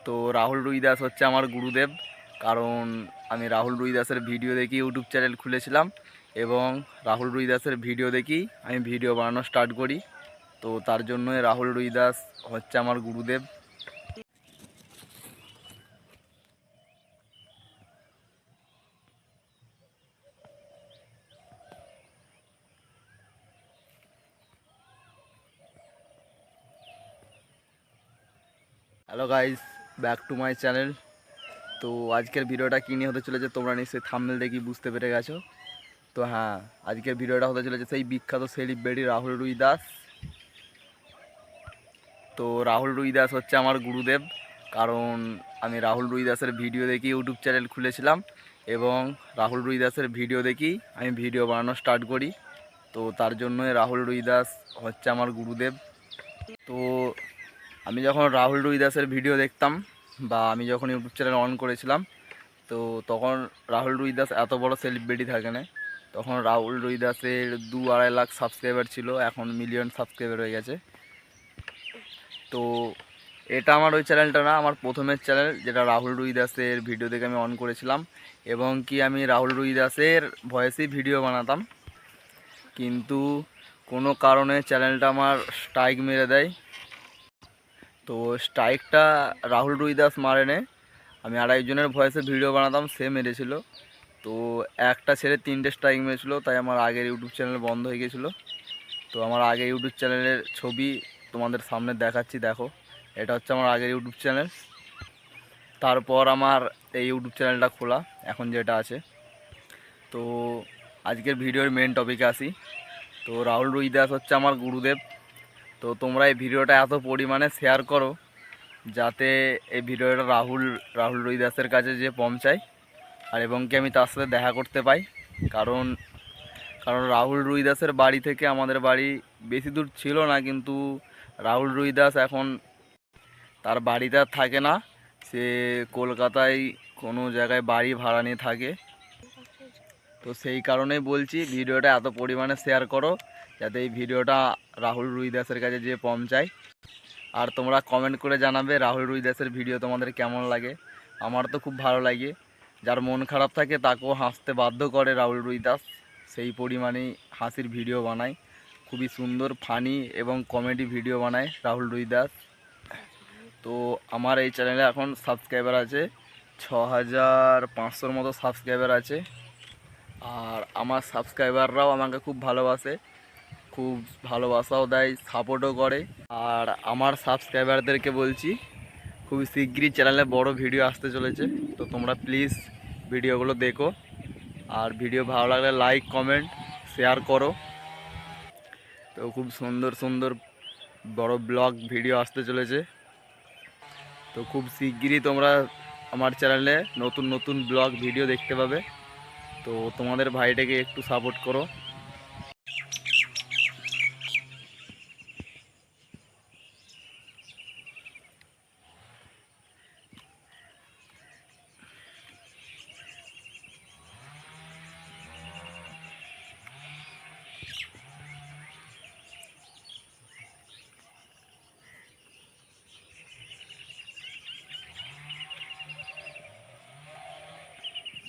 তো রাহুল রুইদাস হচ্ছে আমার গুরুদেব। কারণ আমি রাহুল রুইদাসের ভিডিও দেখি ইউটিউব চ্যানেল খুলেছিলাম এবং রাহুল রুইদাসের ভিডিও দেখি আমি ভিডিও বানানো স্টার্ট করি। তো তার জন্যই রাহুল রুইদাস হচ্ছে আমার গুরুদেব। Hello guys, back to my channel. তো আজকের ভিডিওটা কী নিয়ে হতে চলেছে তোমরা নিশ্চয়ই থাম্বনেল দেখি বুঝতে পেরে গেছো। তো হ্যাঁ, আজকের ভিডিওটা হতে চলেছে সেই বিখ্যাত সেলিব্রিটি রাহুল রুইদাস। তো রাহুল রুইদাস হচ্ছে আমার গুরুদেব। কারণ আমি রাহুল রুইদাসের ভিডিও দেখি ইউটিউব চ্যানেল খুলেছিলাম এবং রাহুল রুইদাসের ভিডিও দেখি আমি ভিডিও বানানো স্টার্ট করি। তো তার জন্যই রাহুল রুইদাস হচ্ছে আমার গুরুদেব। তো আমি যখন রাহুল রুইদাসের ভিডিও দেখতাম বা আমি যখন ইউটিউব চ্যানেল অন করেছিলাম, তো তখন রাহুল রুইদাস এত বড় সেলিব্রিটি থাকে না। তখন রাহুল রুইদাসের 2-2.5 লাখ সাবস্ক্রাইবার ছিল, এখন মিলিয়ন সাবস্ক্রাইবার হয়ে গেছে। তো এটা আমার ওই চ্যানেলটা না, আমার প্রথমের চ্যানেল, যেটা রাহুল রুইদাসের ভিডিও দেখে আমি অন করেছিলাম এবং কি আমি রাহুল রুইদাসের ভয়েসেই ভিডিও বানাতাম। কিন্তু কোনো কারণে চ্যানেলটা আমার স্ট্রাইক মেরে দেয়। তো স্ট্রাইকটা রাহুল রুইদাস মারেনে, আমি আর একজনের ভয়েসে ভিডিও বানাতাম, সে মেরেছিল। তো একটা ছেড়ে 3টে স্ট্রাইক মেরেছিল, তাই আমার আগের ইউটিউব চ্যানেল বন্ধ হয়ে গেছিলো। তো আমার আগের ইউটিউব চ্যানেলের ছবি তোমাদের সামনে দেখাচ্ছি, দেখো। এটা হচ্ছে আমার আগের ইউটিউব চ্যানেল। তারপর আমার এই ইউটিউব চ্যানেলটা খোলা এখন যেটা আছে। তো আজকের ভিডিওর মেন টপিকে আসি। তো রাহুল রুইদাস হচ্ছে আমার গুরুদেব। তো তোমরা এই ভিডিওটা এত পরিমাণে শেয়ার করো যাতে এই ভিডিওটা রাহুল রুইদাসের কাছে যে পৌঁছায়, আর এবং কি আমি তার সাথে দেখা করতে পাই। কারণ কারণ রাহুল রুইদাসের বাড়ি থেকে আমাদের বাড়ি বেশি দূর ছিল না, কিন্তু রাহুল রুইদাস এখন তার বাড়িতে আর থাকে না, সে কলকাতায় কোনো জায়গায় বাড়ি ভাড়া নিয়ে থাকে। তো সেই কারণেই বলছি ভিডিওটা এত পরিমাণে শেয়ার করো যাতে এই ভিডিওটা রাহুল রুইদাসের কাছে যেয়ে পৌঁছায়। আর তোমরা কমেন্ট করে জানাবে রাহুল রুইদাসের ভিডিও তোমাদের কেমন লাগে। আমার তো খুব ভালো লাগে। যার মন খারাপ থাকে তাকেও হাসতে বাধ্য করে রাহুল রুইদাস, সেই পরিমাণেই হাসির ভিডিও বানায়। খুবই সুন্দর ফানি এবং কমেডি ভিডিও বানায় রাহুল রুইদাস। তো আমার এই চ্যানেলে এখন সাবস্ক্রাইবার আছে 6500-র মতো সাবস্ক্রাইবার আছে। আর আমার সাবস্ক্রাইবাররাও আমাকে খুব ভালোবাসে, খুব ভালোবাসাও দেয়, সাপোর্টও করে। আর আমার সাবস্ক্রাইবারদেরকে বলছি খুব শিগগিরই চ্যানেলে বড় ভিডিও আসতে চলেছে। তো তোমরা প্লিজ ভিডিওগুলো দেখো, আর ভিডিও ভালো লাগলে লাইক কমেন্ট শেয়ার করো। তো খুব সুন্দর সুন্দর বড় ব্লগ ভিডিও আসতে চলেছে। তো খুব শিগগিরই তোমরা আমার চ্যানেলে নতুন নতুন ব্লগ ভিডিও দেখতে পাবে। তো তোমাদের ভাইটাকে একটু সাপোর্ট করো।